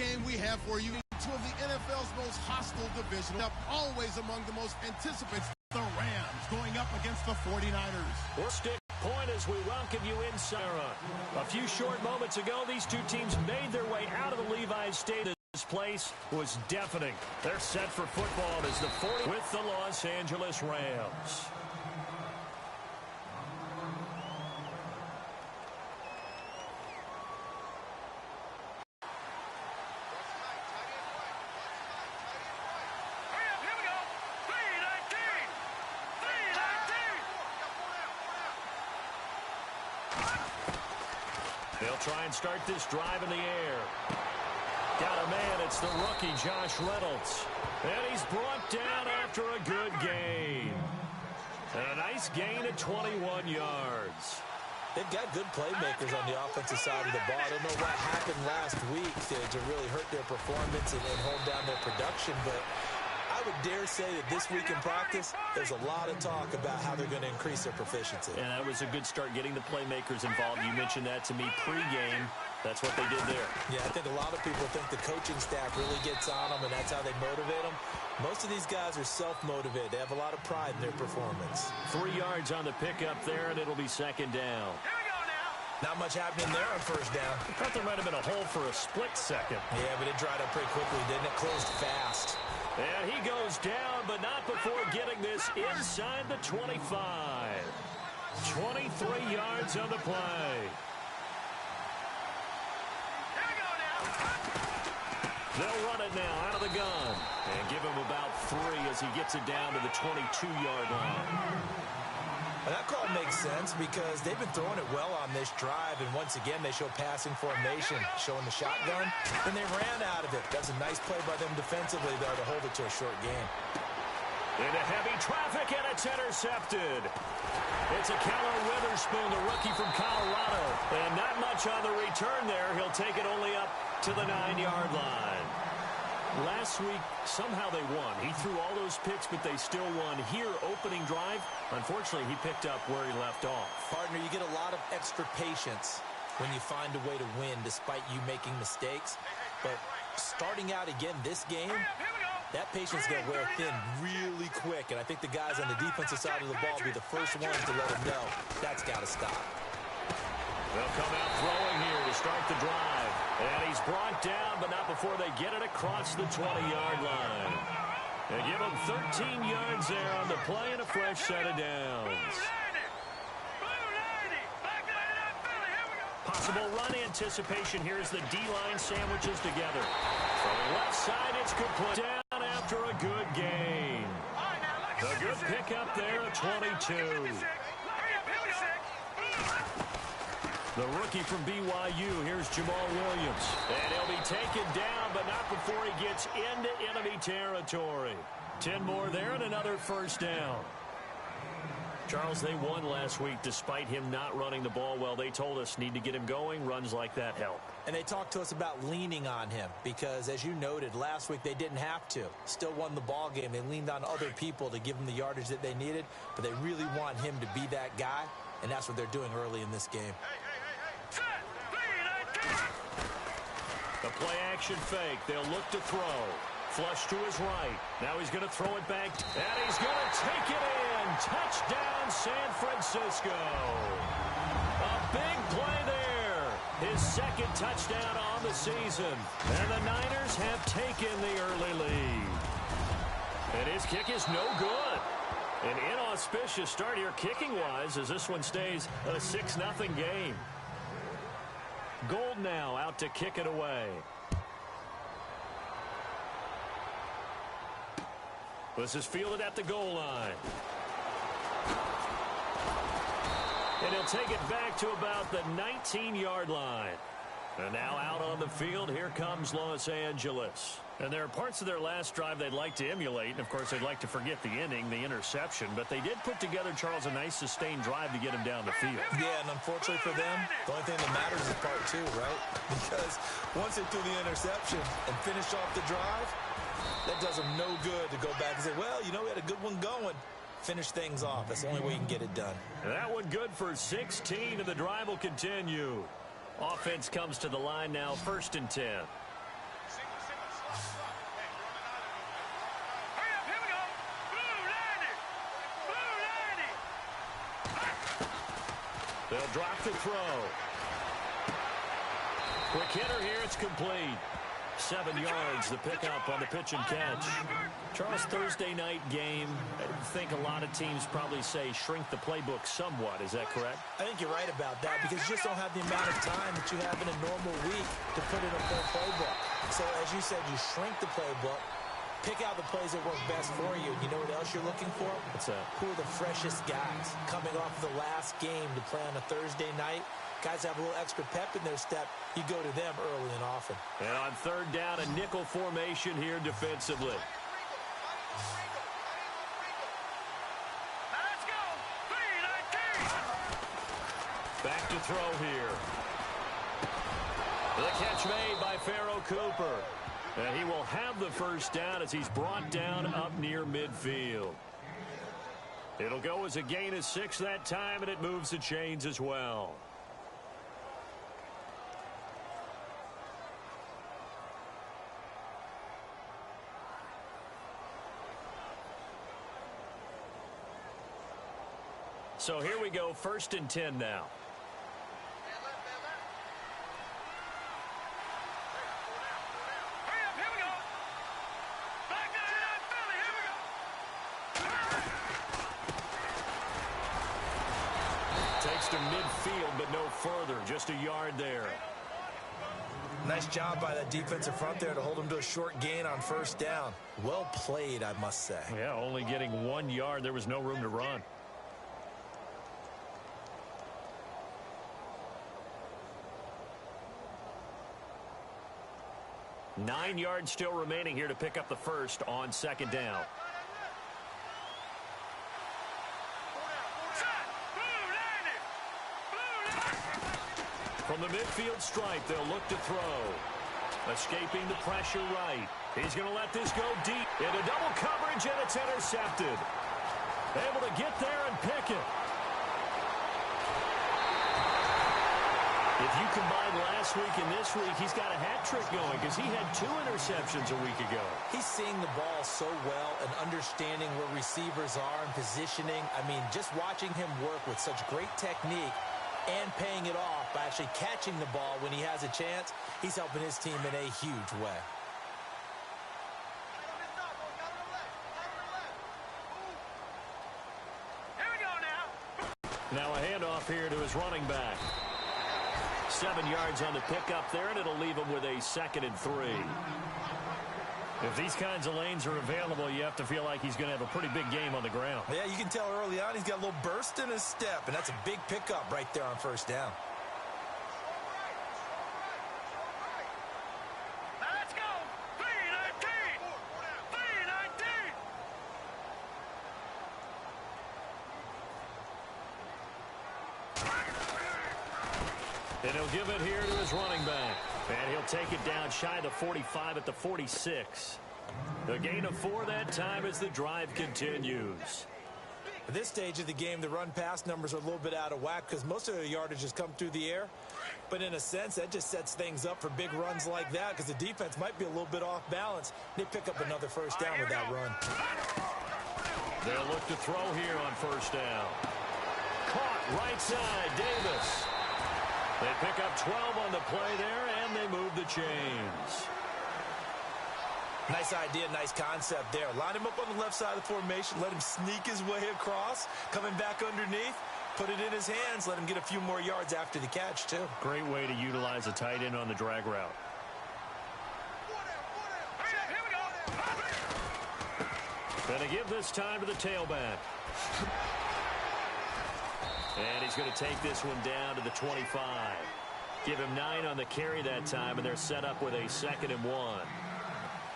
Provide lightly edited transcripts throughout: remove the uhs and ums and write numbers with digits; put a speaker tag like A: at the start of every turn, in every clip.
A: game we have for you. Two of the NFL's most hostile divisions, always among the most anticipated. The Rams going up against the 49ers.
B: We'll stick point as we welcome you inside. A few short moments ago, these two teams made their way out of the Levi's Stadium. This place was deafening. They're set for football as the 40 with the Los Angeles Rams. They'll try and start this drive in the air. Got a man. It's the rookie, Josh Reynolds. And he's brought down after a good gain. And a nice gain of 21 yards.
C: They've got good playmakers on the offensive side of the ball. I don't know what happened last week to really hurt their performance and hold down their production, but I would dare say that this week in practice, there's a lot of talk about how they're going to increase their proficiency.
B: And that was a good start getting the playmakers involved. You mentioned that to me pregame. That's what they did there.
C: Yeah, I think a lot of people think the coaching staff really gets on them, and that's how they motivate them. Most of these guys are self-motivated. They have a lot of pride in their performance.
B: 3 yards on the pickup there, and it'll be second down.
C: Here we go now. Not much happening there on first down.
B: I thought there might have been a hole for a split second.
C: Yeah, but it dried up pretty quickly, didn't it? Closed fast.
B: And he goes down, but not before getting this inside the 25. 23 yards on the play. They'll run it now out of the gun and give him about 3 as he gets it down to the 22-yard line.
C: Well, that call makes sense because they've been throwing it well on this drive, and once again they show passing formation, showing the shotgun, and they ran out of it. That's a nice play by them defensively, though, to hold it to a short gain.
B: Into heavy traffic, and it's intercepted. It's a Keller Witherspoon, the rookie from Colorado. And not much on the return there. He'll take it only up to the 9-yard line. Last week, somehow they won. He threw all those picks, but they still won. Here, opening drive, unfortunately, he picked up where he left off.
C: Partner, you get a lot of extra patience when you find a way to win despite you making mistakes. But starting out again this game, that patience is going to wear thin really quick, and I think the guys on the defensive side of the ball will be the first ones to let them know that's got to stop.
B: They'll come out throwing here to start the drive. And he's brought down, but not before they get it across the 20-yard line. They give him 13 yards there on the play and a fresh set of downs. Possible run anticipation here as the D-line sandwiches together. From the left side, it's complete. Down after a good gain. A good pickup there at 22. The rookie from BYU, here's Jamal Williams. And he'll be taken down, but not before he gets into enemy territory. 10 more there and another first down. Charles, they won last week despite him not running the ball well. They told us need to get him going. Runs like that help.
C: And they talked to us about leaning on him because, as you noted, last week they didn't have to. Still won the ball game. They leaned on other people to give them the yardage that they needed, but they really want him to be that guy, and that's what they're doing early in this game.
B: The play-action fake. They'll look to throw. Flush to his right. Now he's going to throw it back, and he's going to take it in. Touchdown, San Francisco. A big play there. His second touchdown on the season. And the Niners have taken the early lead. And his kick is no good. An inauspicious start here kicking-wise as this one stays a 6-0 game. Gold now out to kick it away. This is fielded at the goal line. And he'll take it back to about the 19-yard line. And now out on the field, here comes Los Angeles. And there are parts of their last drive they'd like to emulate. And, of course, they'd like to forget the inning, the interception. But they did put together, Charles, a nice sustained drive to get him down the field.
C: Yeah, and unfortunately for them, the only thing that matters is part 2, right? Because once they threw the interception and finished off the drive, that does them no good to go back and say, well, you know, we had a good one going. Finish things off. That's the only way you can get it done.
B: And that one good for 16, and the drive will continue. Offense comes to the line now, 1st and 10. They'll drop the throw. Quick hitter here. It's complete. 7 yards the pickup on the pitch and catch. Charles, Thursday night game, I think a lot of teams probably say shrink the playbook somewhat. Is that correct?
C: I think you're right about that because you just don't have the amount of time that you have in a normal week to put in a full playbook. So as you said, you shrink the playbook, pick out the plays that work best for you. You know what else you're looking for?
B: What's that?
C: Who are the freshest guys coming off the last game to play on a Thursday night? Guys have a little extra pep in their step. You go to them early and often.
B: And on third down, a nickel formation here defensively.
D: Let's go. 3-19.
B: Back to throw here. The catch made by Pharaoh Cooper. And he will have the first down as he's brought down up near midfield. It'll go as a gain of 6 that time, and it moves the chains as well. So here we go, 1st and 10 now. Takes to midfield, but no further. Just a yard there.
C: Nice job by that defensive front there to hold him to a short gain on 1st down. Well played, I must say.
B: Yeah, only getting 1 yard. There was no room to run. Nine yards still remaining here to pick up the first on 2nd down. From the midfield stripe, they'll look to throw. Escaping the pressure right. He's going to let this go deep into double coverage, and it's intercepted. Able to get there and pick it. If you combine last week and this week, he's got a hat trick going because he had 2 interceptions a week ago.
C: He's seeing the ball so well and understanding where receivers are and positioning. I mean, just watching him work with such great technique and paying it off by actually catching the ball when he has a chance, he's helping his team in a huge way.
D: Here we go now.
B: Now a handoff here to his running back. 7 yards on the pickup there, and it'll leave him with a 2nd and 3. If these kinds of lanes are available, you have to feel like he's going to have a pretty big game on the ground.
C: Yeah, you can tell early on he's got a little burst in his step, and that's a big pickup right there on 1st down.
D: Let's go. 3-19. 3-19.
B: And he'll give it here to his running back. And he'll take it down shy of the 45 at the 46. A gain of 4 that time as the drive continues.
C: At this stage of the game, the run-pass numbers are a little bit out of whack because most of the yardage has come through the air. But in a sense, that just sets things up for big runs like that because the defense might be a little bit off balance. They pick up another 1st down with that run.
B: They'll look to throw here on 1st down. Caught right side, Davis. They pick up 12 on the play there, and they move the chains.
C: Nice idea, nice concept there. Line him up on the left side of the formation, let him sneak his way across, coming back underneath, put it in his hands, let him get a few more yards after the catch, too.
B: Great way to utilize a tight end on the drag route.
D: Here we go.
B: Going to give this time to the tailback. And he's going to take this one down to the 25. Give him 9 on the carry that time, and they're set up with a 2nd and 1.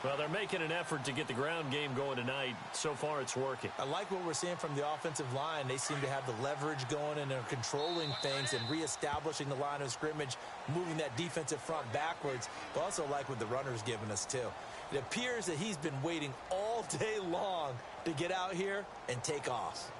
B: Well, they're making an effort to get the ground game going tonight. So far, it's working.
C: I like what we're seeing from the offensive line. They seem to have the leverage going, and they're controlling things and reestablishing the line of scrimmage, moving that defensive front backwards. But also like what the runner's giving us, too. It appears that he's been waiting all day long to get out here and take off.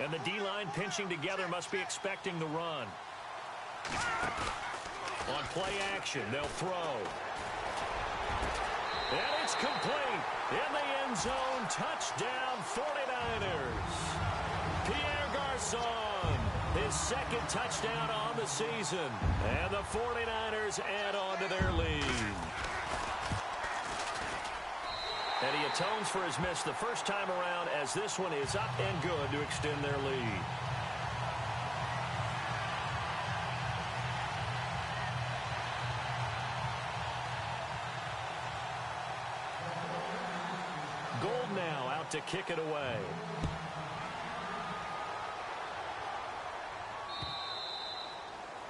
B: And the D-line pinching together must be expecting the run. On play action, they'll throw. And it's complete. In the end zone, touchdown 49ers. Pierre Garçon, his second touchdown on the season. And the 49ers add on to their lead. And he atones for his miss the first time around as this one is up and good to extend their lead. Gold now out to kick it away.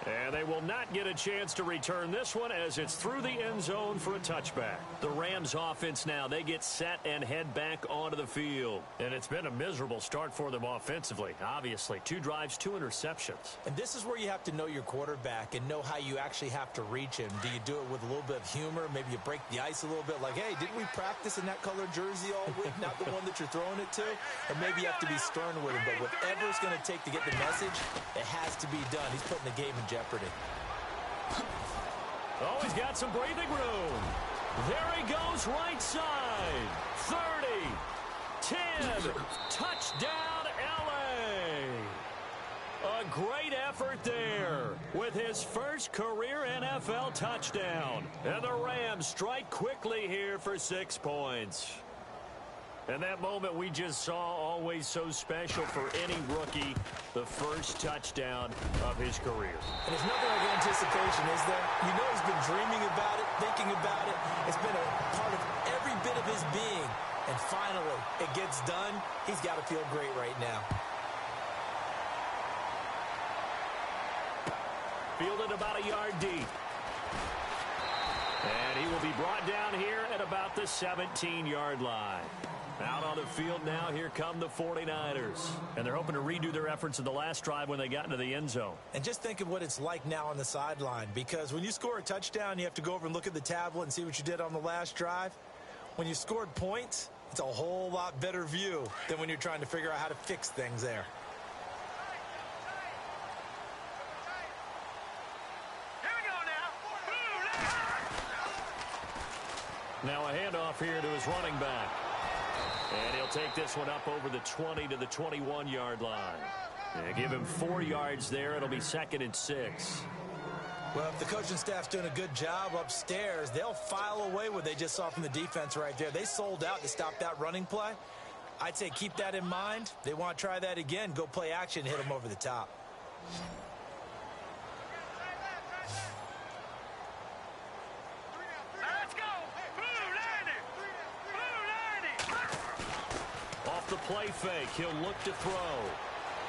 B: And they will not get a chance to return this one as it's through the end zone for a touchback. The Rams offense now, they get set and head back onto the field. And it's been a miserable start for them offensively, obviously. 2 drives, 2 interceptions.
C: And this is where you have to know your quarterback and know how you actually have to reach him. Do you do it with a little bit of humor? Maybe you break the ice a little bit like, hey, didn't we practice in that colored jersey all week? Not the one that you're throwing it to? Or maybe you have to be stern with him. But whatever it's going to take to get the message, it has to be done. He's putting the game in jeopardy.
B: Oh, he's got some breathing room. There he goes, right side. 30, 10, touchdown, L.A. A great effort there with his first career NFL touchdown. And the Rams strike quickly here for 6 points. And that moment we just saw, always so special for any rookie, the first touchdown of his career.
C: And there's nothing like anticipation, is there? You know he's been dreaming about it, thinking about it. It's been a part of every bit of his being. And finally, it gets done. He's got to feel great right now.
B: Fielded about a yard deep. And he will be brought down here at about the 17-yard line. Out on the field now, here come the 49ers. And they're hoping to redo their efforts in the last drive when they got into the end zone.
C: And just think of what it's like now on the sideline. Because when you score a touchdown, you have to go over and look at the tablet and see what you did on the last drive. When you scored points, it's a whole lot better view than when you're trying to figure out how to fix things there.
B: Now a handoff here to his running back. And he'll take this one up over the 20 to the 21-yard line. And give him 4 yards there. It'll be 2nd and 6.
C: Well, if the coaching staff's doing a good job upstairs, they'll file away what they just saw from the defense right there. They sold out to stop that running play. I'd say keep that in mind. They want to try that again. Go play action, hit them over the top.
B: The play fake, he'll look to throw.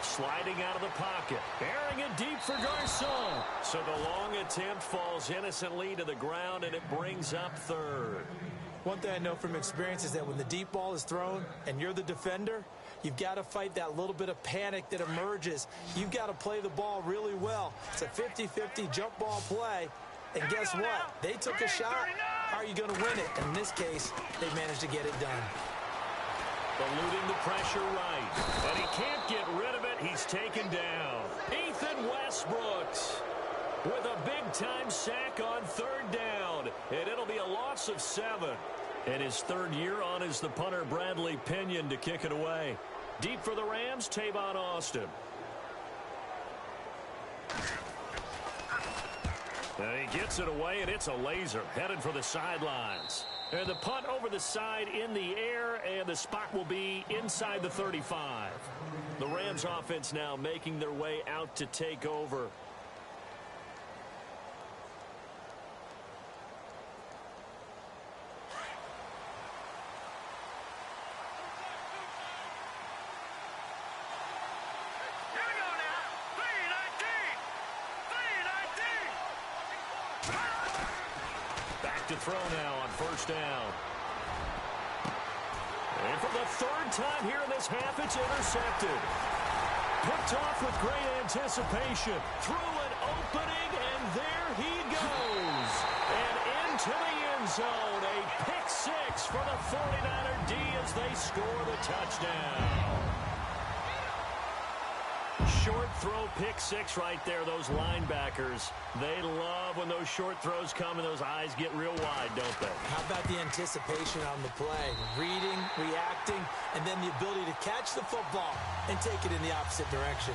B: Sliding out of the pocket. Airing it deep for Garçon. So the long attempt falls innocently to the ground, and it brings up 3rd.
C: One thing I know from experience is that when the deep ball is thrown and you're the defender, you've got to fight that little bit of panic that emerges. You've got to play the ball really well. It's a 50-50 jump ball play. And guess what? They took a shot. How are you going to win it? And in this case, they managed to get it done.
B: Eluding the pressure right. And he can't get rid of it. He's taken down. Ethan Westbrooks with a big-time sack on 3rd down. And it'll be a loss of 7. And his 3rd year on is the punter Bradley Pinion to kick it away. Deep for the Rams, Tavon Austin. And he gets it away, and it's a laser headed for the sidelines. And the punt over the side in the air, and the spot will be inside the 35. The Rams offense now making their way out to take over. To throw now on 1st down. And for the 3rd time here in this half, it's intercepted. Picked off with great anticipation. Through an opening, and there he goes. And into the end zone. A pick 6 for the 49er D as they score the touchdown. short throw pick six right there. Those linebackers, they love when those short throws come and those eyes get real wide, don't they?
C: How about the anticipation on the play? Reading, reacting, and then the ability to catch the football and take it in the opposite direction.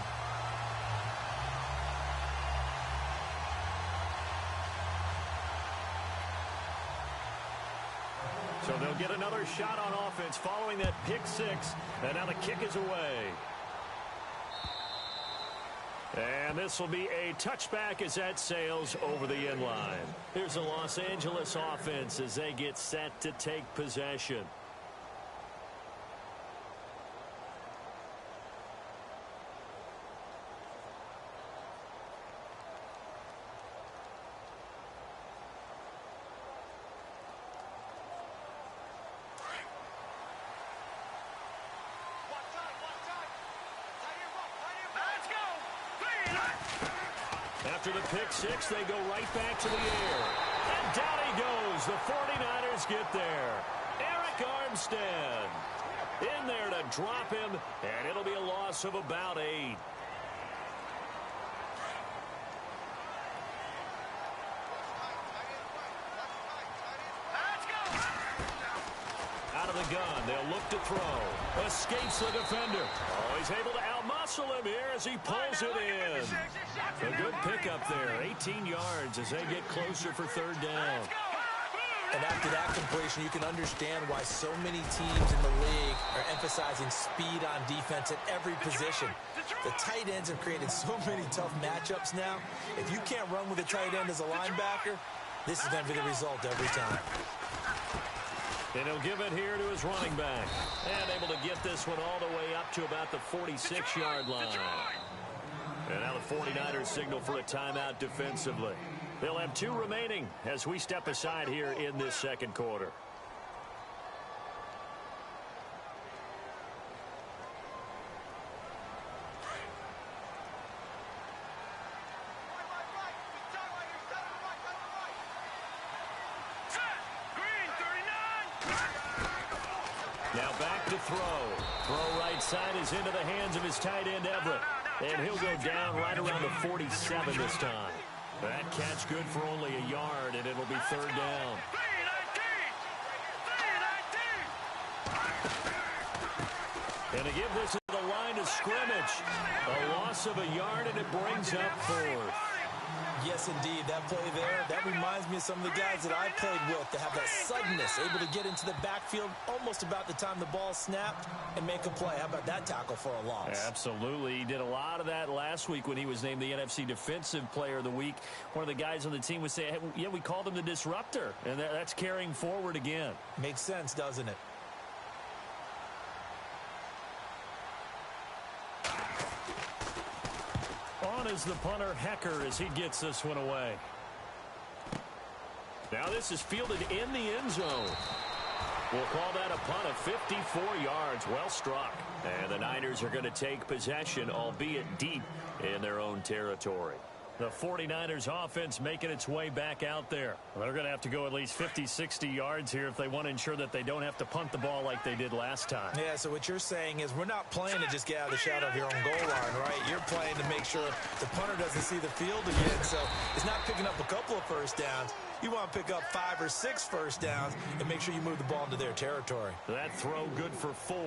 B: So they'll get another shot on offense following that pick six, and now the kick is away. And this will be a touchback as that sails over the end line. Here's the Los Angeles offense as they get set to take possession. After the pick six, they go right back to the air. And down he goes. The 49ers get there. Eric Armstead in there to drop him, and it'll be a loss of about 8. Out of the gun, they'll look to throw. Escapes the defender. Oh, he's able to outmuscle him here as he pulls it in. A good pickup there. 18 yards as they get closer for third down.
C: And after that completion, you can understand why so many teams in the league are emphasizing speed on defense at every position. The tight ends have created so many tough matchups now. If you can't run with a tight end as a linebacker, this is going to be the result every time.
B: And he'll give it here to his running back. And able to get this one all the way up to about the 46-yard line. And now the 49ers signal for a timeout defensively. They'll have 2 remaining as we step aside here in this second quarter. Now back to throw. Throw right side is into the hands of his tight end, Everett. And he'll go down right around the 47 this time. That catch good for only a yard, and it'll be third down. And to give this to the line of scrimmage. A loss of a yard, and it brings up 4th.
C: Yes, indeed. That play there, that reminds me of some of the guys that I played with to have that suddenness, able to get into the backfield almost about the time the ball snapped and make a play. How about that tackle for a loss?
B: Absolutely. He did a lot of that last week when he was named the NFC Defensive Player of the Week. One of the guys on the team would say, hey, yeah, we called him the disruptor, and that's carrying forward again.
C: Makes sense, doesn't it?
B: On is the punter, Hecker, as he gets this one away. Now this is fielded in the end zone. We'll call that a punt of 54 yards. Well struck. And the Niners are going to take possession, albeit deep in their own territory. The 49ers offense making its way back out there. They're going to have to go at least 50, 60 yards here if they want to ensure that they don't have to punt the ball like they did last time.
C: Yeah, so what you're saying is we're not playing to just get out of the shadow of your own goal line, right? You're playing to make sure the punter doesn't see the field again. So it's not picking up a couple of first downs. You want to pick up 5 or 6 first downs and make sure you move the ball into their territory.
B: That throw good for 4.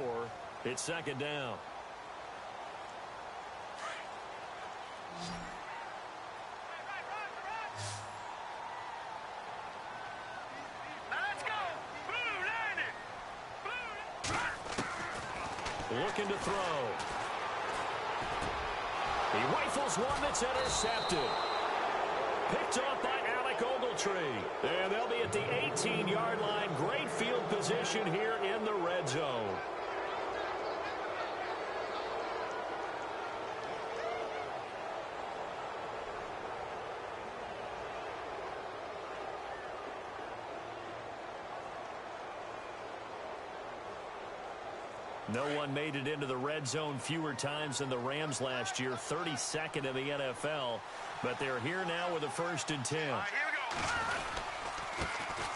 B: It's second down. Looking to throw. He rifles one that's intercepted. Picked off by Alec Ogletree. And they'll be at the 18-yard line. Great field position here in the red zone. No one made it into the red zone fewer times than the Rams last year, 32nd in the NFL. But they're here now with a 1st and 10.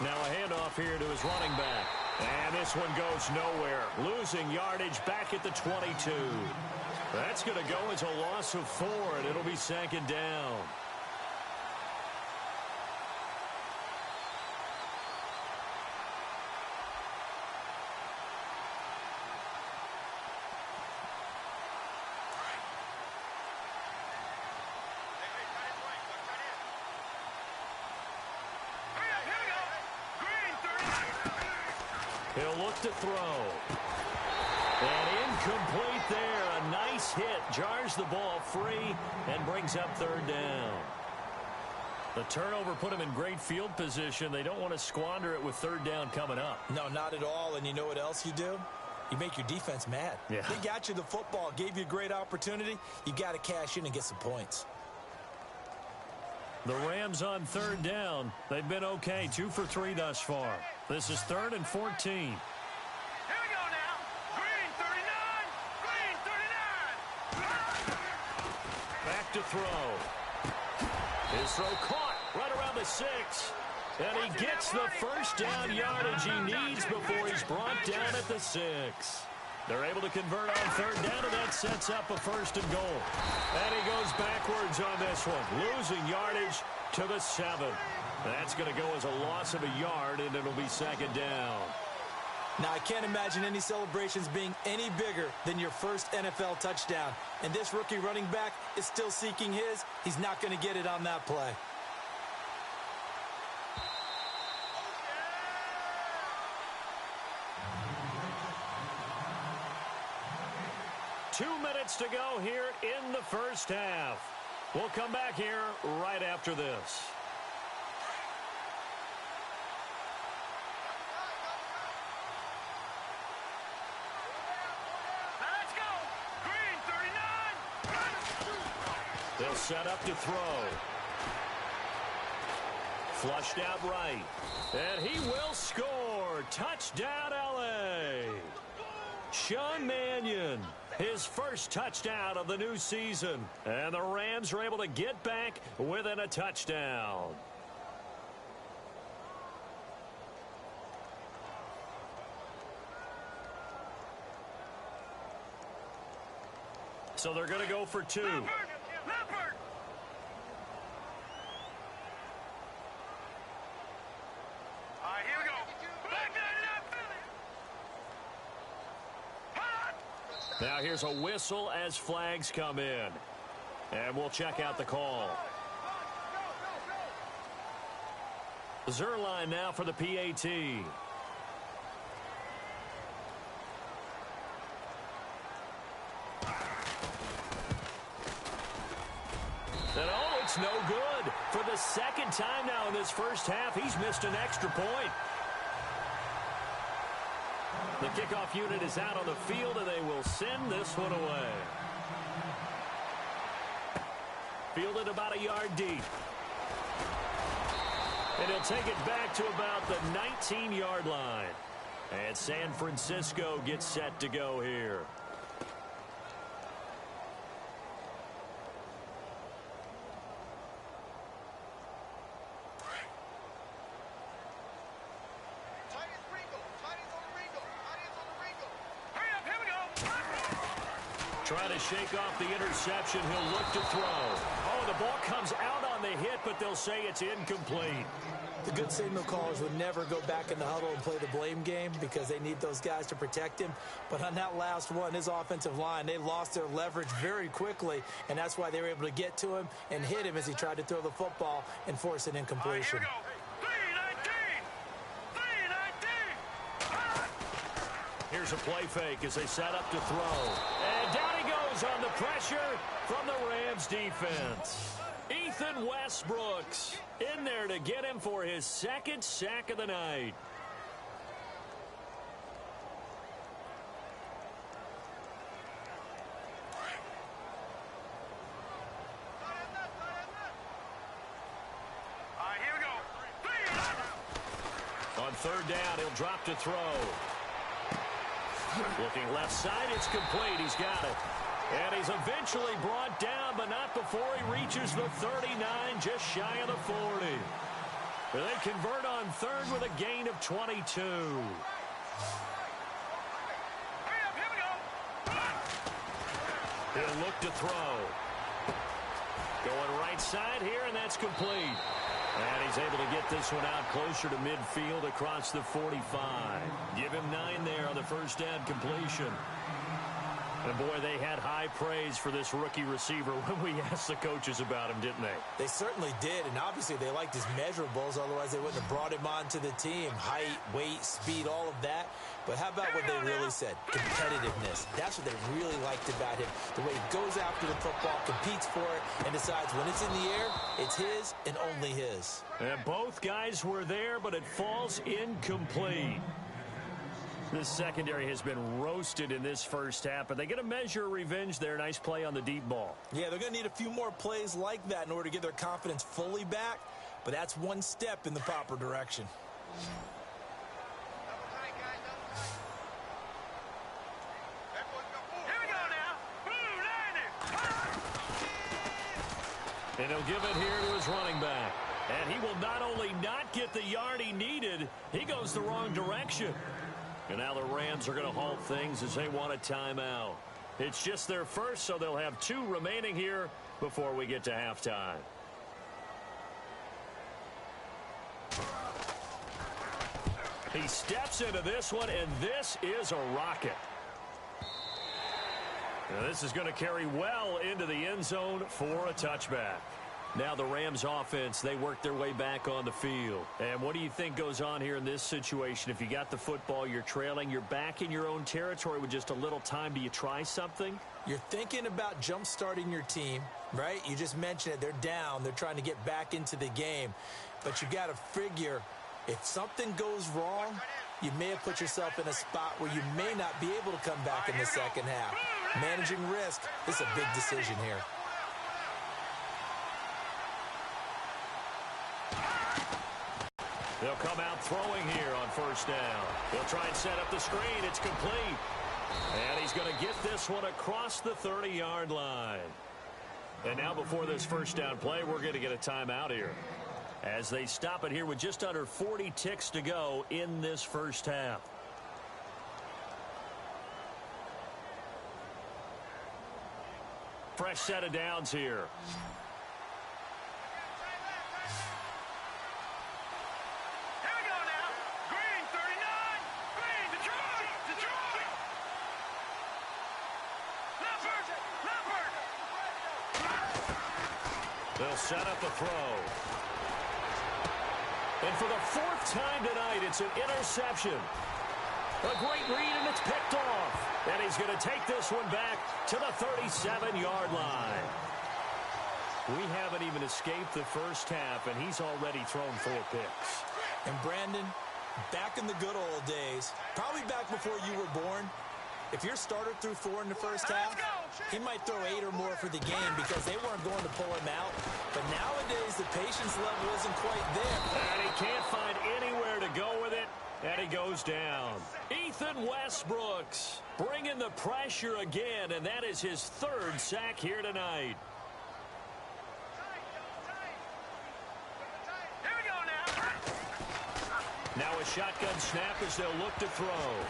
B: Now a handoff here to his running back. And this one goes nowhere. Losing yardage back at the 22. That's going to go as a loss of 4, and it'll be second down. He'll look to throw. And incomplete there. A nice hit. Jars the ball free and brings up third down. The turnover put him in great field position. They don't want to squander it with third down coming up.
C: No, not at all. And you know what else you do? You make your defense mad.
B: Yeah.
C: They got you the football, gave you a great opportunity. You got to cash in and get some points.
B: The Rams on third down. They've been okay. 2 for 3 thus far. This is 3rd and 14.
D: Here we go now. Green 39. Green 39.
B: Back to throw. His throw caught right around the 6. And he gets the first down yardage he needs before he's brought down at the 6. They're able to convert on third down, and that sets up a 1st and goal. And he goes backwards on this one, losing yardage to the 7. That's going to go as a loss of a yard, and it'll be second down.
C: Now, I can't imagine any celebrations being any bigger than your first NFL touchdown. And this rookie running back is still seeking his. He's not going to get it on that play.
B: Two minutes to go here in the first half. We'll come back here right after this.
D: Let's go. Green 39.
B: They'll set up to throw. Flushed out right. And he will score. Touchdown, L.A. Sean Mannion, his first touchdown of the new season. And the Rams are able to get back within a touchdown. So they're going to go for 2.
D: Leopard. All right, here we go. Back that up.
B: Now here's a whistle as flags come in. And we'll check out the call. Zerline now for the PAT. And oh, it's no good. For the second time now in this first half, he's missed an extra point. The kickoff unit is out on the field, and they will send this one away. Fielded about a yard deep. And he'll take it back to about the 19-yard line. And San Francisco gets set to go here. Trying to shake off the interception. He'll look to throw. Oh, the ball comes out on the hit, but they'll say it's incomplete.
C: The good signal callers would never go back in the huddle and play the blame game because they need those guys to protect him. But on that last one, his offensive line, they lost their leverage very quickly, and that's why they were able to get to him and hit him as he tried to throw the football and force an incompletion.
D: All right, here we go. 3-19.
B: Here's a play fake as they set up to throw. And down he goes on the pressure from the Rams defense. Ethan Westbrooks in there to get him for his second sack of the night.
D: All right, here we go.
B: On third down, he'll drop to throw. Looking left side, it's complete. He's got it. And he's eventually brought down, but not before he reaches the 39, just shy of the 40. They convert on third with a gain of 22. He'll look to throw. Going right side here, and that's complete. And he's able to get this one out closer to midfield across the 45. Give him 9 there on the first down completion. And, boy, they had high praise for this rookie receiver when we asked the coaches about him, didn't they?
C: They certainly did, and obviously they liked his measurables. Otherwise, they wouldn't have brought him onto the team. Height, weight, speed, all of that. But how about what they really said? Competitiveness. That's what they really liked about him. The way he goes after the football, competes for it, and decides when it's in the air, it's his and only his.
B: And both guys were there, but it falls incomplete. This secondary has been roasted in this first half, but they get a measure of revenge there. Nice play on the deep ball.
C: Yeah, they're going to need a few more plays like that in order to get their confidence fully back, but that's one step in the proper direction.
D: Here we go now.
B: And he'll give it here to his running back. And he will not only not get the yard he needed, he goes the wrong direction. And now the Rams are going to halt things as they want a timeout. It's just their first, so they'll have 2 remaining here before we get to halftime. He steps into this one, and this is a rocket. Now this is going to carry well into the end zone for a touchback. Now the Rams offense, they work their way back on the field. And what do you think goes on here in this situation? If you got the football, you're trailing, you're back in your own territory with just a little time. Do you try something?
C: You're thinking about jump-starting your team, right? You just mentioned it. They're down. They're trying to get back into the game. But you got to figure if something goes wrong, you may have put yourself in a spot where you may not be able to come back in the second half. Managing risk is a big decision here.
B: They'll come out throwing here on first down. They'll try and set up the screen. It's complete. And he's going to get this one across the 30-yard line. And now before this first down play, we're going to get a timeout here, as they stop it here with just under 40 ticks to go in this first half. Fresh set of downs here. They'll set up the throw. And for the 4th time tonight, it's an interception. A great read, and it's picked off. And he's going to take this one back to the 37-yard line. We haven't even escaped the first half, and he's already thrown 4 picks.
C: And Brandon, back in the good old days, probably back before you were born, if your starter threw 4 in the first half, he might throw 8 or more for the game because they weren't going to pull him out. But nowadays, the patience level isn't quite there.
B: And he can't find anywhere to go with it, and he goes down. Ethan Westbrooks bringing the pressure again, and that is his 3rd sack here tonight.
D: Here we go now.
B: Now a shotgun snap as they'll look to throw.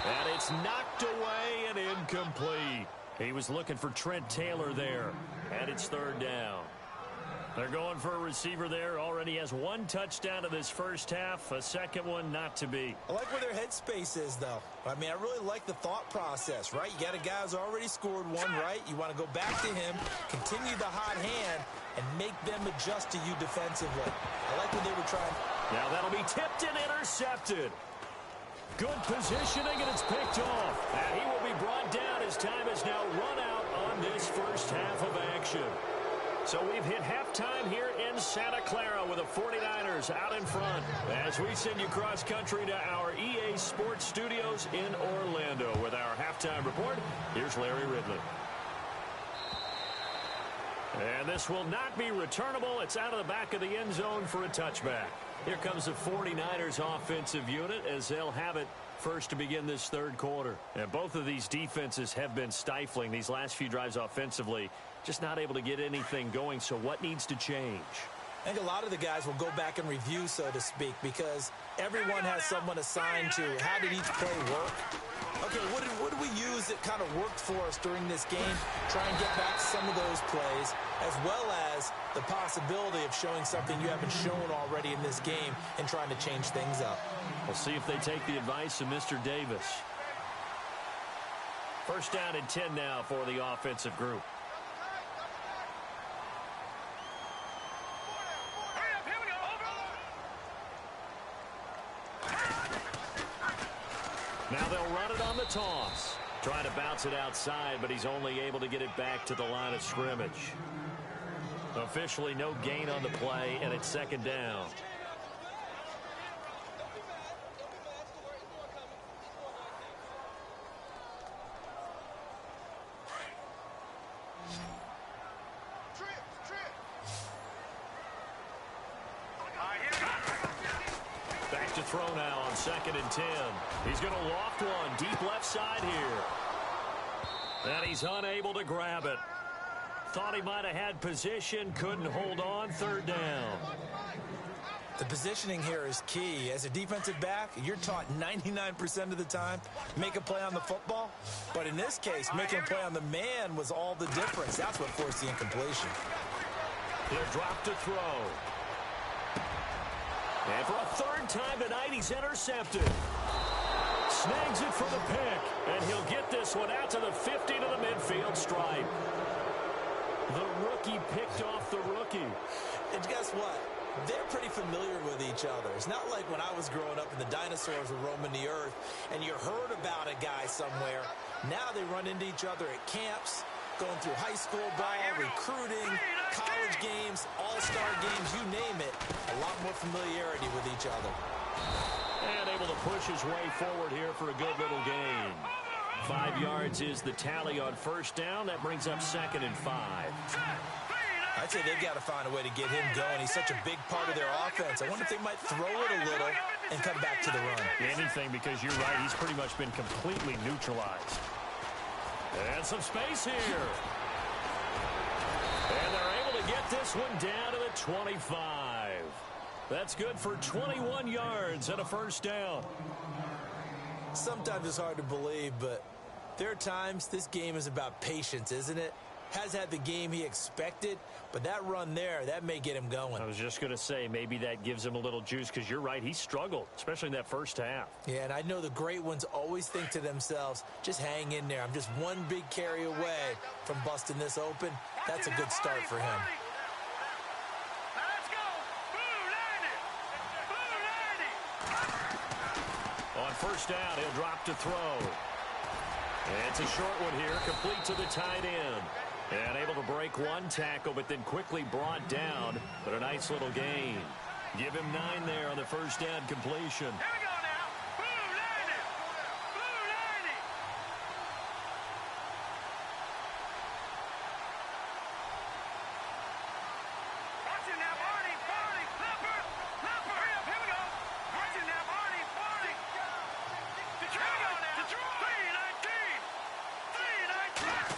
B: And it's knocked away and incomplete. He was looking for Trent Taylor there. And it's 3rd down. They're going for a receiver there. Already has 1 touchdown in this first half. A second one not to be.
C: I like where their headspace is, though. I mean, I really like the thought process, right? You got a guy who's already scored 1, right? You want to go back to him, continue the hot hand, and make them adjust to you defensively. I like what they were trying.
B: Now that'll be tipped and intercepted. Good positioning, and it's picked off. And he will be brought down as time has now run out on this first half of action. So we've hit halftime here in Santa Clara with the 49ers out in front. As we send you cross-country to our EA Sports Studios in Orlando with our halftime report, here's Larry Ridley. And this will not be returnable. It's out of the back of the end zone for a touchback. Here comes the 49ers offensive unit as they'll have it first to begin this 3rd quarter. And both of these defenses have been stifling these last few drives offensively, just not able to get anything going. So what needs to change?
C: I think a lot of the guys will go back and review, so to speak, because everyone has someone assigned to how did each play work. Okay, what did we use that kind of worked for us during this game? Try and get back some of those plays, as well as the possibility of showing something you haven't shown already in this game and trying to change things up.
B: We'll see if they take the advice of Mr. Davis. First down and 10 now for the offensive group. Now they'll run it on the toss. Trying to bounce it outside, but he's only able to get it back to the line of scrimmage. Officially no gain on the play, and it's second down. Back to throw now on second and 10. He's going to loft one deep left side here. And he's unable to grab it. Thought he might have had position, couldn't hold on, third down.
C: The positioning here is key. As a defensive back, you're taught 99% of the time, make a play on the football. But in this case, making a play on the man was all the difference. That's what forced the incompletion.
B: He'll drop to throw. And for a third time tonight, he's intercepted. Snags it for the pick. And he'll get this one out to the 50 to the midfield stripe. The rookie picked off the rookie.
C: And guess what? They're pretty familiar with each other. It's not like when I was growing up and the dinosaurs were roaming the earth and you heard about a guy somewhere. Now they run into each other at camps, going through high school ball, recruiting, college games, all-star games, you name it. A lot more familiarity with each other.
B: And able to push his way forward here for a good little gain. 5 yards is the tally on first down. That brings up second and 5.
C: I'd say they've got to find a way to get him going. He's such a big part of their offense. I wonder if they might throw it a little and come back to the run.
B: Anything, because you're right. He's pretty much been completely neutralized. And some space here. And they're able to get this one down to the 25. That's good for 21 yards and a first down.
C: Sometimes it's hard to believe, but there are times this game is about patience, isn't it? Has had the game he expected, but that run there, that may get him going.
B: I was just going to say, maybe that gives him a little juice, because you're right, he struggled, especially in that first half.
C: Yeah, and I know the great ones always think to themselves, just hang in there. I'm just one big carry away from busting this open. That's a good start for him.
D: Let's go. Boo,
B: On first down, he'll drop to throw. And it's a short one here, complete to the tight end. And able to break one tackle, but then quickly brought down. But a nice little gain. Give him 9 there on the first down completion.
D: Here we go now. Boo, 90. Boo, 90. Watch it now, Barney. Barney. Flipper. Flipper. Hurry up. Here we go. Watch it now, Barney. Barney. Detroit now. Detroit. 319. 319.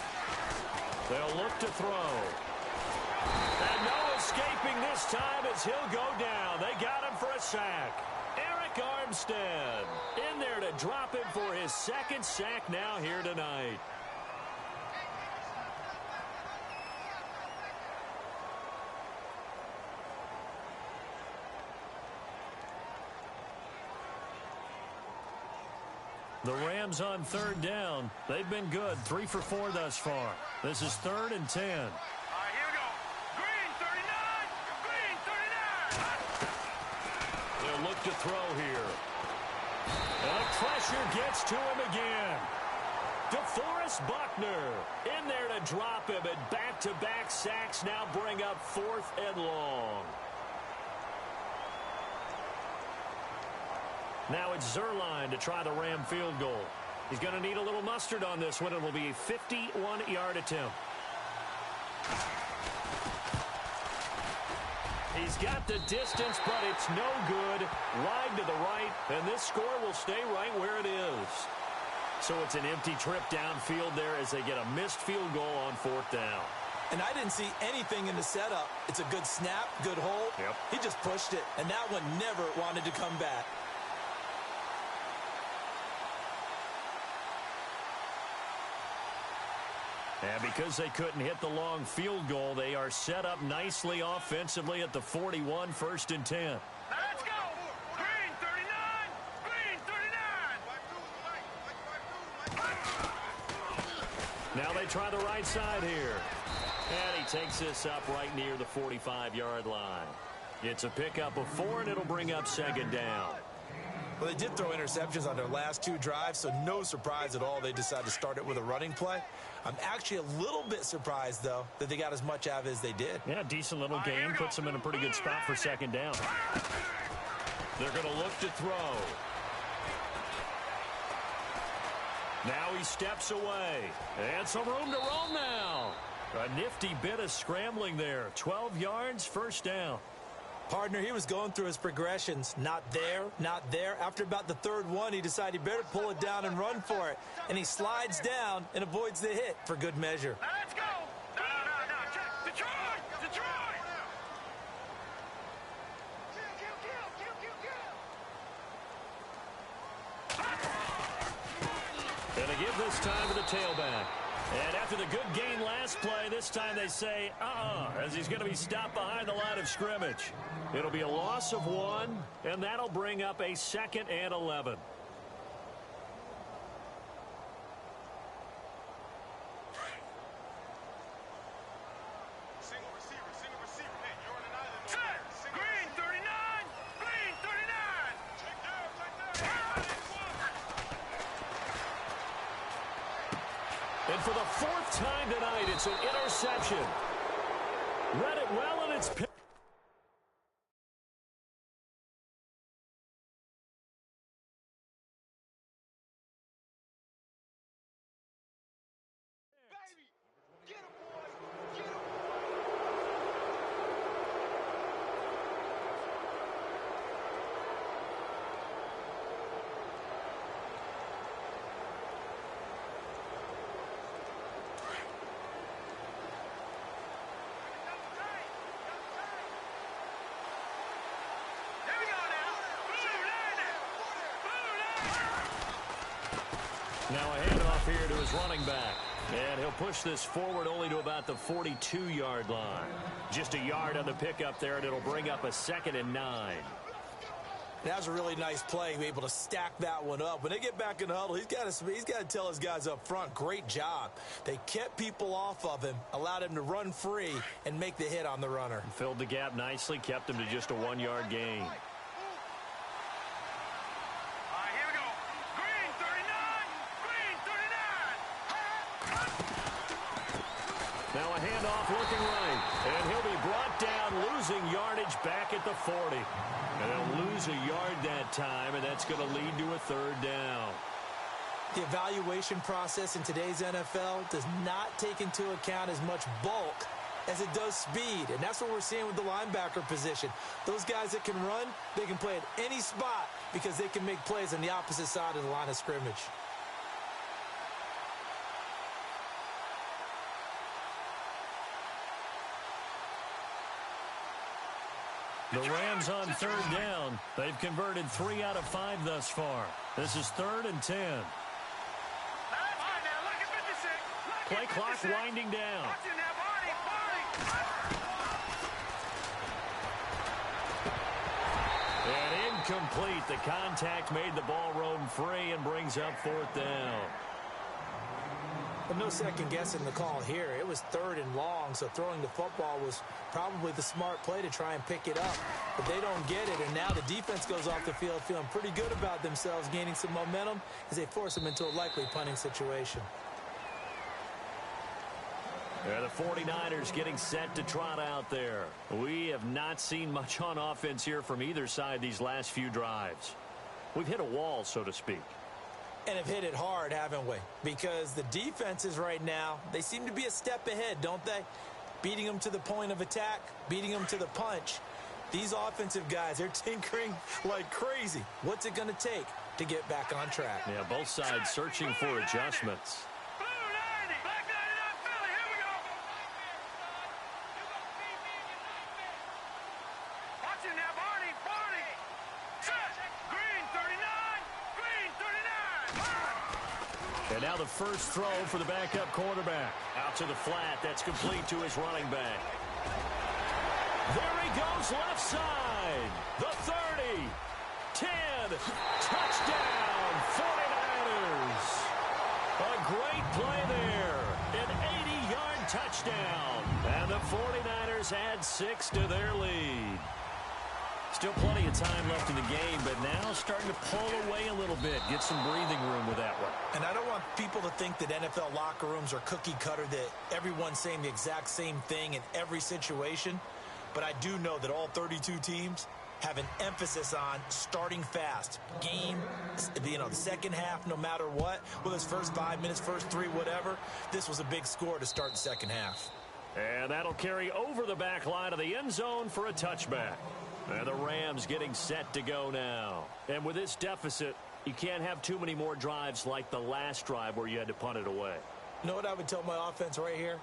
B: They'll look to throw. And no escaping this time as he'll go down. They got him for a sack. Eric Armstead in there to drop him for his second sack now here tonight. The Rams on third down. They've been good. 3 for 4 thus far. This is 3rd and 10.
D: All right, here we go. Green, 39. Green, 39.
B: They'll look to throw here. And the pressure gets to him again. DeForest Buckner in there to drop him, and back-to-back sacks now bring up 4th and long. Now it's Zerline to try the Ram field goal. He's going to need a little mustard on this one. It will be a 51-yard attempt. He's got the distance, but it's no good. Wide to the right, and this score will stay right where it is. So it's an empty trip downfield there as they get a missed field goal on 4th down.
C: And I didn't see anything in the setup. It's a good snap, good hold.
B: Yep.
C: He just pushed it, and that one never wanted to come back.
B: And because they couldn't hit the long field goal, they are set up nicely offensively at the 41, 1st and 10.
D: Let's go. Green 39. Green 39.
B: Now they try the right side here. And he takes this up right near the 45-yard line. It's a pickup of 4, and it'll bring up 2nd down.
C: Well, they did throw interceptions on their last 2 drives, so no surprise at all they decided to start it with a running play. I'm actually a little bit surprised, though, that they got as much out of it as they did.
B: Yeah, decent little game. Puts them in a pretty good spot for 2nd down. They're going to look to throw. Now he steps away. And some room to roam now. A nifty bit of scrambling there. 12 yards, 1st down.
C: Partner, he was going through his progressions. Not there, not there. After about the 3rd one, he decided he better pull it down and run for it. And he slides down and avoids the hit for good measure.
D: Let's go. No. Detroit.
B: And they give this time to the tailback. And after the good gain last play, this time they say, as he's going to be stopped behind the line of scrimmage. It'll be a loss of 1, and that'll bring up a 2nd and 11.
D: Single receiver. Hey, you're on an island. Set. Green 39. Green 39. Check down.
B: And for the 4th time tonight, it's an interception. Read it well, and it's picked.
D: Baby, get him, boys. Get him. Here we go now.
B: Now a handoff here to his running back. And he'll push this forward only to about the 42-yard line. Just a yard on the pickup there, and it'll bring up a 2nd and 9.
C: That was a really nice play, able to stack that one up. When they get back in the huddle, he's got to tell his guys up front, great job. They kept people off of him, allowed him to run free, and make the hit on the runner.
B: Filled the gap nicely, kept him to just a 1-yard gain.
D: Here we go. Green 39. Green 39.
B: Now a handoff looking right. And he'll be brought down, losing yardage back at the 40. And they'll lose a yard that time, and that's going to lead to a 3rd down.
C: The evaluation process in today's NFL does not take into account as much bulk as it does speed. And that's what we're seeing with the linebacker position. Those guys that can run, they can play at any spot because they can make plays on the opposite side of the line of scrimmage.
B: The Rams on 3rd down. They've converted 3 out of 5 thus far. This is 3rd and 10.
D: Now, look at 56.
B: Play clock winding down.
D: Watch it now, Barney.
B: And incomplete. The contact made the ball roam free and brings up 4th down.
C: But no second guessing the call here. It was 3rd and long, so throwing the football was probably the smart play to try and pick it up. But they don't get it, and now the defense goes off the field feeling pretty good about themselves, gaining some momentum as they force them into a likely punting situation.
B: The 49ers getting set to trot out there. We have not seen much on offense here from either side these last few drives. We've hit a wall, so to speak.
C: And have hit it hard, haven't we? Because the defenses right now, they seem to be a step ahead, don't they? Beating them to the point of attack, beating them to the punch. These offensive guys, they're tinkering like crazy. What's it going to take to get back on track?
B: Yeah, both sides searching for adjustments.
D: Blue 90. Black 99 Philly. Here we go. Watching now, Barney, Barney. Set. Green 39. Green 39.
B: And now the first throw for the backup quarterback. Out to the flat. That's complete to his running back. There he goes left side. The 30. 10. Touchdown, 49ers. A great play there. An 80-yard touchdown. And the 49ers add 6 to their lead. Still plenty of time left in the game, but now starting to pull away a little bit. Get some breathing room with that one.
C: And I don't want people to think that NFL locker rooms are cookie cutter, that everyone's saying the exact same thing in every situation. But I do know that all 32 teams have an emphasis on starting fast. Game, the second half, no matter what, whether it's first 5 minutes, first 3, whatever, this was a big score to start the second half.
B: And that'll carry over the back line of the end zone for a touchback. And the Rams getting set to go now. And with this deficit, you can't have too many more drives like the last drive where you had to punt it away.
C: You know what I would tell my offense right here?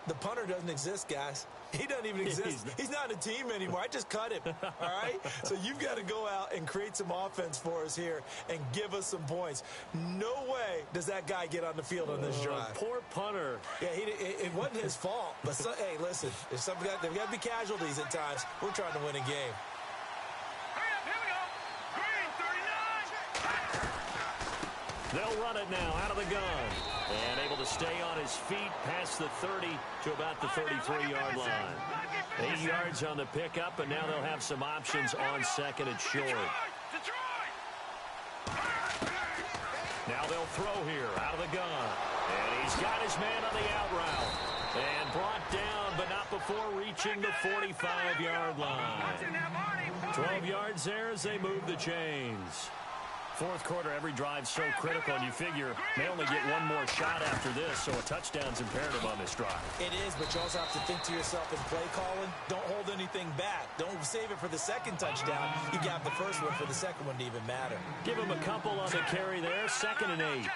C: The punter doesn't exist, guys. He doesn't even exist. He's not a team anymore. I just cut him, all right? So you've got to go out and create some offense for us here and give us some points. No way does that guy get on the field on this drive.
B: Poor punter.
C: Yeah, it wasn't his fault. But, hey, listen, there's got to be casualties at times. We're trying to win a game.
D: Here we go. Green 39.
B: They'll run it now out of the gun. And able to stay on his feet past the 30 to about the 33-yard line. 8 yards on the pickup, and now they'll have some options on second and short.
D: Detroit.
B: Now they'll throw here out of the gun. And he's got his man on the out route. And brought down, but not before reaching the 45-yard line. 12 yards there as they move the chains. Fourth quarter, every drive's so critical, and you figure they only get one more shot after this, so a touchdown's imperative on this drive.
C: It is, but you also have to think to yourself in play calling, don't hold anything back. Don't save it for the second touchdown. You got the first one for the second one to even matter.
B: Give him a couple on the carry there, 2nd and 8.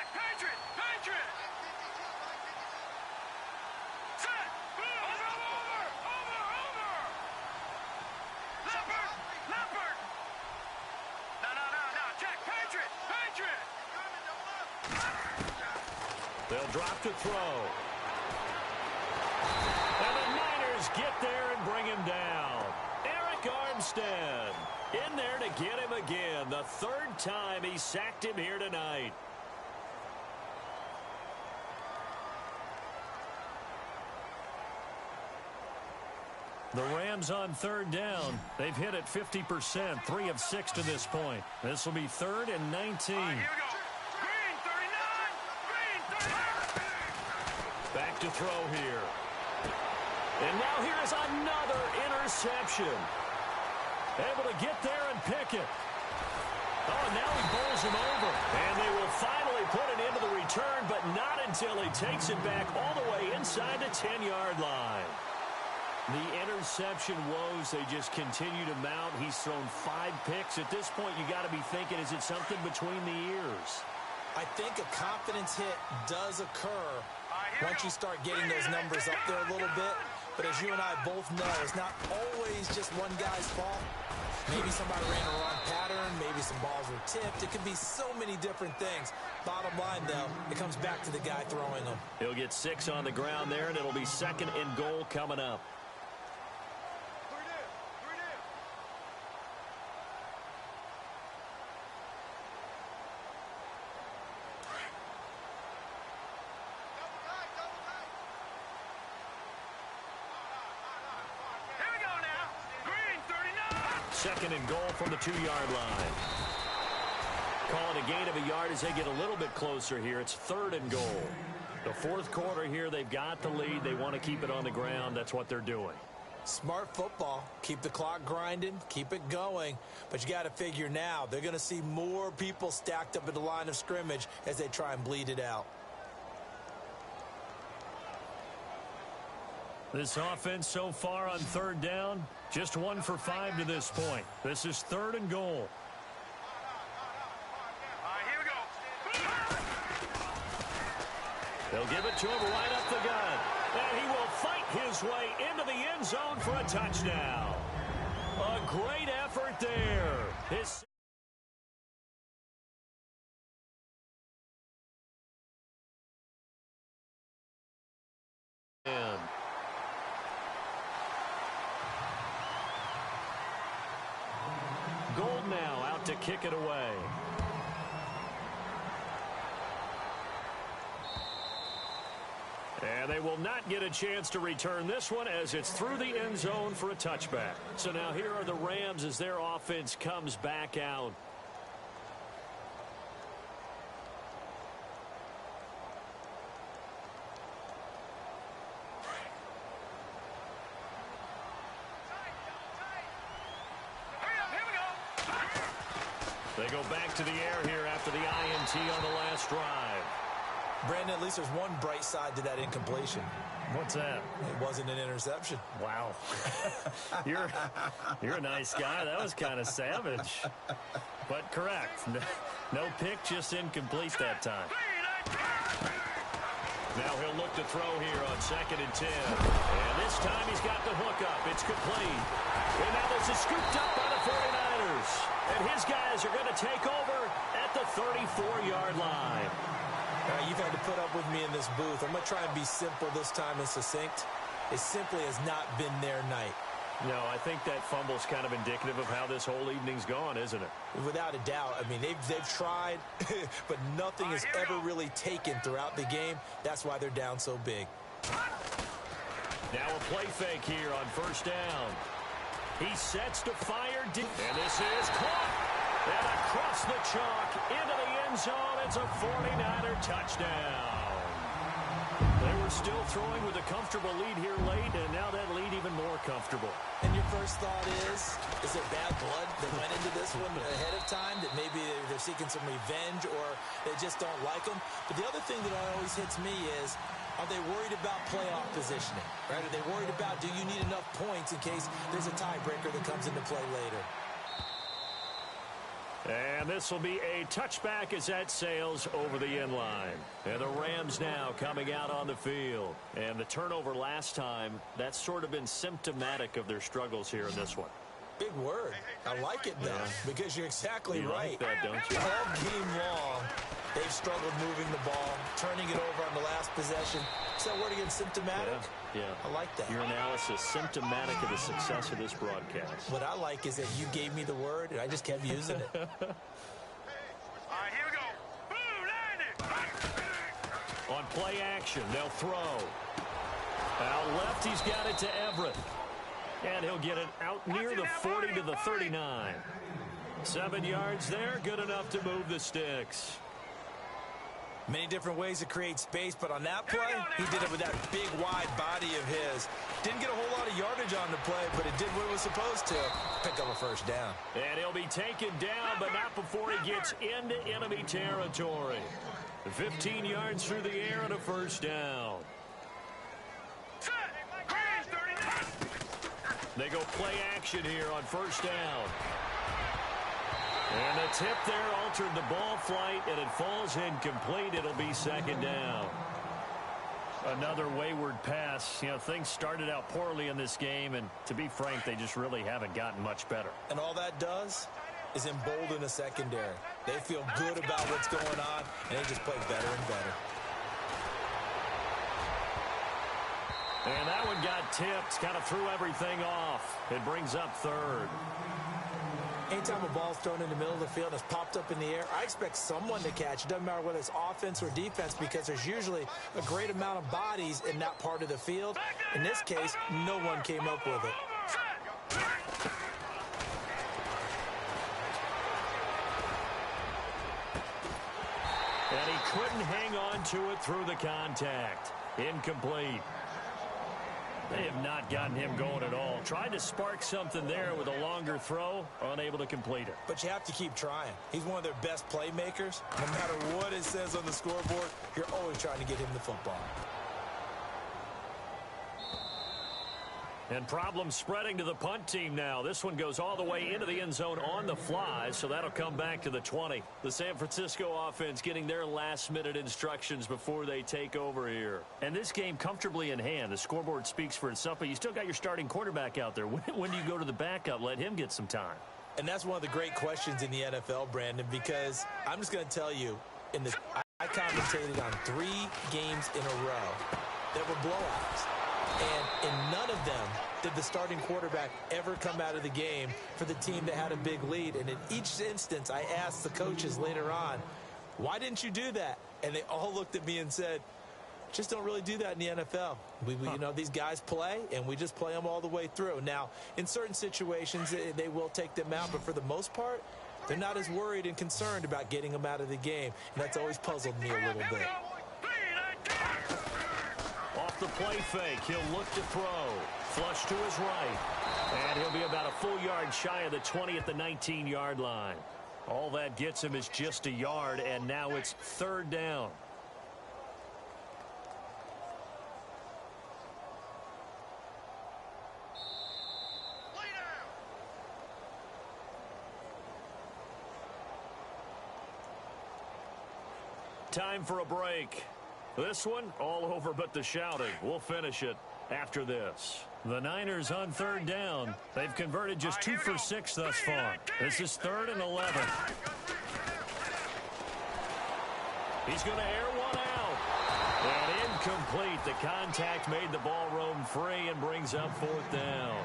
B: They'll drop to throw. And the Niners get there and bring him down. Eric Armstead in there to get him again. The 3rd time he sacked him here tonight. The Rams on 3rd down. They've hit it 50%, 3 of 6 to this point. This will be 3rd and 19. Back to throw here. And now here's another interception. Able to get there and pick it. Oh, and now he bowls him over. And they will finally put it into the return, but not until he takes it back all the way inside the 10-yard line. The interception woes, they just continue to mount. He's thrown 5 picks. At this point, you got to be thinking, is it something between the ears?
C: I think a confidence hit does occur once you start getting those numbers up there a little bit. But as you and I both know, it's not always just one guy's fault. Maybe somebody ran a wrong pattern. Maybe some balls were tipped. It could be so many different things. Bottom line, though, it comes back to the guy throwing them.
B: He'll get 6 on the ground there, and it'll be 2nd and goal coming up. Second and goal from the 2-yard line. Calling a gain of a yard as they get a little bit closer here. It's 3rd and goal. The 4th quarter here, they've got the lead. They want to keep it on the ground. That's what they're doing.
C: Smart football. Keep the clock grinding. Keep it going. But you got to figure now, they're going to see more people stacked up at the line of scrimmage as they try and bleed it out.
B: This offense so far on 3rd down, just 1 for 5 to this point. This is 3rd and goal.
D: Here we go.
B: They'll give it to him right up the gut. And he will fight his way into the end zone for a touchdown. A great effort there. His Gold now out to kick it away. And they will not get a chance to return this one as it's through the end zone for a touchback. So now here are the Rams as their offense comes back out. They go back to the air here after the INT on the last drive.
C: Brandon, at least there's one bright side to that incompletion.
B: What's that?
C: It wasn't an interception.
B: Wow. You're a nice guy. That was kind of savage. But correct. No pick, just incomplete that time. Now he'll look to throw here on 2nd and 10. And this time he's got the hook up. It's complete. And now this is scooped up by the 49ers. And his guys are going to take over at the 34-yard line.
C: You've had to put up with me in this booth. I'm going to try and be simple this time and succinct. It simply has not been their night.
B: No, I think that fumble's kind of indicative of how this whole evening's gone, isn't it?
C: Without a doubt. I mean, they've tried, but nothing has ever really taken throughout the game. That's why they're down so big.
B: Now a play fake here on 1st down. He sets to fire deep. And this is caught. And across the chalk into the end zone. It's a 49er touchdown. They were still throwing with a comfortable lead here late, and now that lead even more comfortable.
C: And your first thought is there bad blood that went into this one ahead of time, that maybe they're seeking some revenge or they just don't like them? But the other thing that always hits me is, are they worried about playoff positioning? Right? Are they worried about, do you need enough points in case there's a tiebreaker that comes into play later?
B: And this will be a touchback as that sails over the end line. And the Rams now coming out on the field. And the turnover last time, that's sort of been symptomatic of their struggles here in this one.
C: Big word. I like it, though, because you're exactly right.
B: Like that, don't you?
C: All game long, they've struggled moving the ball, turning it over on the last possession. Is that word again, symptomatic?
B: Yeah.
C: I like that.
B: Your analysis, symptomatic of the success of this broadcast.
C: What I like is that you gave me the word, and I just kept using it.
D: All right, here we go. Boom, 90.
B: On play action, they'll throw. Out left, he's got it to Everett. And he'll get it out near the 40 to the 39. 7 yards there, good enough to move the sticks.
C: Many different ways to create space, but on that play, he did it with that big, wide body of his. Didn't get a whole lot of yardage on the play, but it did what it was supposed to. Pick up a 1st down.
B: And he'll be taken down, but not before he gets into enemy territory. 15 yards through the air and a 1st down. They go play action here on 1st down. And the tip there altered the ball flight, and it falls incomplete. It'll be 2nd down. Another wayward pass. You know, things started out poorly in this game, and to be frank, they just really haven't gotten much better.
C: And all that does is embolden a secondary. They feel good about what's going on, and they just play better and better.
B: And that one got tipped, kind of threw everything off. It brings up 3rd.
C: Anytime a ball's thrown in the middle of the field and it's popped up in the air, I expect someone to catch. It doesn't matter whether it's offense or defense, because there's usually a great amount of bodies in that part of the field. In this case, no one came up with it.
B: And he couldn't hang on to it through the contact. Incomplete. They have not gotten him going at all. Tried to spark something there with a longer throw, unable to complete it.
C: But you have to keep trying. He's one of their best playmakers. No matter what it says on the scoreboard, you're always trying to get him the football.
B: And problems spreading to the punt team now. This one goes all the way into the end zone on the fly, so that'll come back to the 20. The San Francisco offense getting their last-minute instructions before they take over here. And this game comfortably in hand. The scoreboard speaks for itself, but you still got your starting quarterback out there. When do you go to the backup? Let him get some time.
C: And that's one of the great questions in the NFL, Brandon, because I'm just going to tell you, I commentated on 3 games in a row that were blowouts. And in none of them did the starting quarterback ever come out of the game for the team that had a big lead. And in each instance, I asked the coaches later on, why didn't you do that? And they all looked at me and said, just don't really do that in the NFL. You know, these guys play, and we just play them all the way through. Now, in certain situations, they will take them out, but for the most part, they're not as worried and concerned about getting them out of the game. And that's always puzzled me a little bit.
B: Off the play fake, he'll look to throw. Flush to his right. And he'll be about a full yard shy of the 20 at the 19-yard line. All that gets him is just a yard, and now it's 3rd down. Time for a break. This one, all over but the shouting. We'll finish it after this. The Niners on 3rd down. They've converted just 2 for 6 thus far. This is 3rd and 11. He's going to air one out. And incomplete. The contact made the ball roam free and brings up 4th down.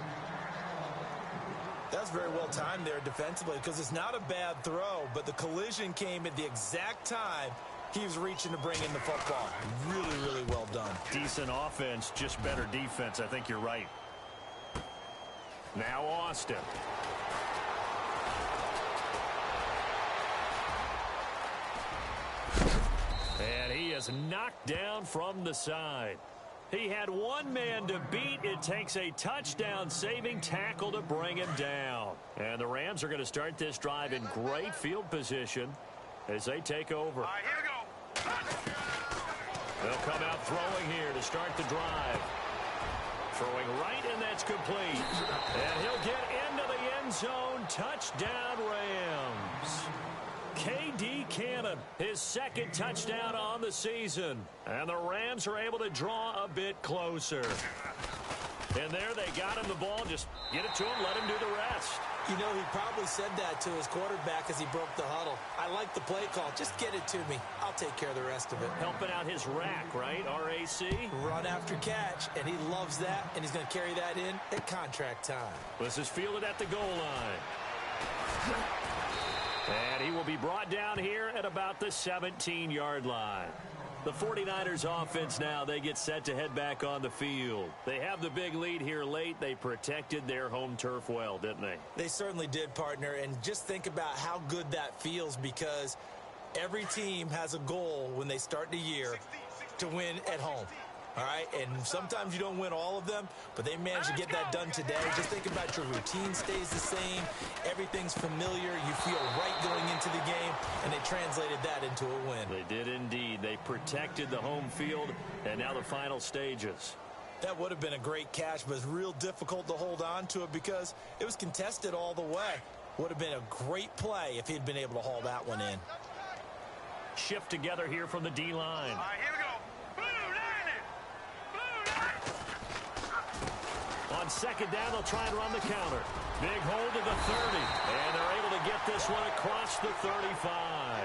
C: That's very well timed there defensively because it's not a bad throw, but the collision came at the exact time he was reaching to bring in the football. Really, really well done.
B: Decent offense, just better defense. I think you're right. Now Austin. And he is knocked down from the side. He had one man to beat. It takes a touchdown-saving tackle to bring him down. And the Rams are going to start this drive in great field position as they take over.
D: All right, here we go.
B: They'll come out throwing here to start the drive. Throwing right, and that's complete. And he'll get into the end zone. Touchdown, Rams. K.D. Cannon, his 2nd touchdown on the season. And the Rams are able to draw a bit closer. And there they got him the ball. Just get it to him, let him do the rest.
C: You know, he probably said that to his quarterback as he broke the huddle. I like the play call. Just get it to me. I'll take care of the rest of it.
B: Helping out his rack, right? R-A-C?
C: Run after catch, and he loves that, and he's going to carry that in at contract time.
B: This is fielded at the goal line. And he will be brought down here at about the 17-yard line. The 49ers offense now, they get set to head back on the field. They have the big lead here late. They protected their home turf well, didn't they?
C: They certainly did, partner. And just think about how good that feels because every team has a goal when they start the year to win at home. All right, and sometimes you don't win all of them, but they managed to get that done today. Just think about your routine stays the same. Everything's familiar. You feel right going into the game, and they translated that into a win.
B: They did indeed. They protected the home field, and now the final stages.
C: That would have been a great catch, but it's real difficult to hold on to it because it was contested all the way. Would have been a great play if he'd been able to haul that one in.
B: Shift together here from the D-line.
D: All right, here we go.
B: On 2nd down, they'll try and run the counter. Big hold to the 30. And they're able to get this one across the 35.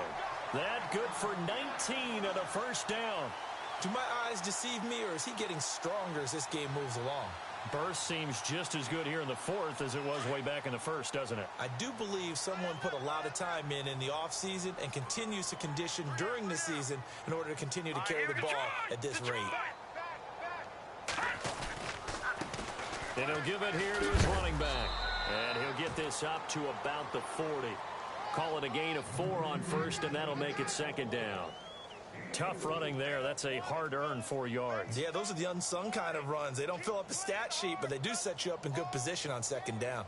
B: That good for 19 at a 1st down.
C: Do my eyes deceive me, or is he getting stronger as this game moves along?
B: Burst seems just as good here in the 4th as it was way back in the 1st, doesn't it?
C: I do believe someone put a lot of time in the offseason and continues to condition during the season in order to continue to carry the ball at this rate.
B: And he'll give it here to his running back. And he'll get this up to about the 40. Call it a gain of 4 on 1st, and that'll make it 2nd down. Tough running there. That's a hard-earned 4 yards.
C: Yeah, those are the unsung kind of runs. They don't fill up the stat sheet, but they do set you up in good position on 2nd down.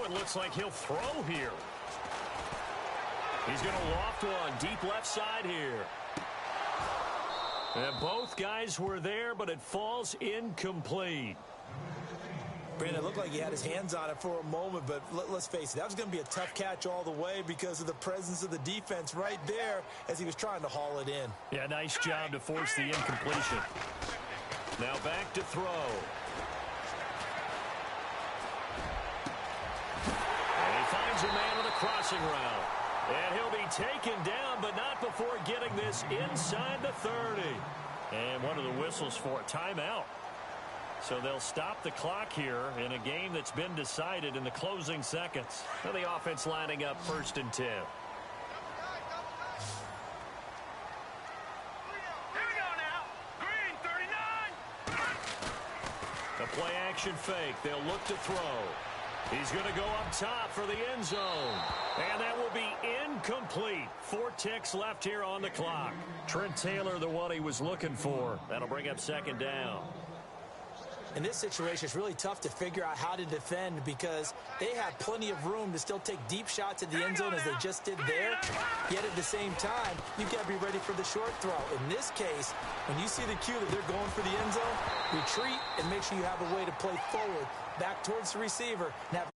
B: it looks like he'll throw here. He's going to loft one deep left side here. And both guys were there, but it falls incomplete.
C: Brandon, it looked like he had his hands on it for a moment, but let's face it, that was going to be a tough catch all the way because of the presence of the defense right there as he was trying to haul it in.
B: Yeah, nice job to force the incompletion. Now back to throw. And he finds a man with a crossing route. And he'll be taken down, but not before getting this inside the 30. And one of the whistles for a timeout. So they'll stop the clock here in a game that's been decided in the closing seconds. So the offense lining up 1st and 10.
D: Here we go now. Green, 39.
B: The play action fake. They'll look to throw. He's going to go up top for the end zone. And that will be incomplete. 4 ticks left here on the clock. Trent Taylor, the one he was looking for. That'll bring up 2nd down.
C: In this situation, it's really tough to figure out how to defend because they have plenty of room to still take deep shots at the end zone as they just did there. Yet at the same time, you've got to be ready for the short throw. In this case, when you see the cue that they're going for the end zone, retreat and make sure you have a way to play forward, back towards the receiver, and have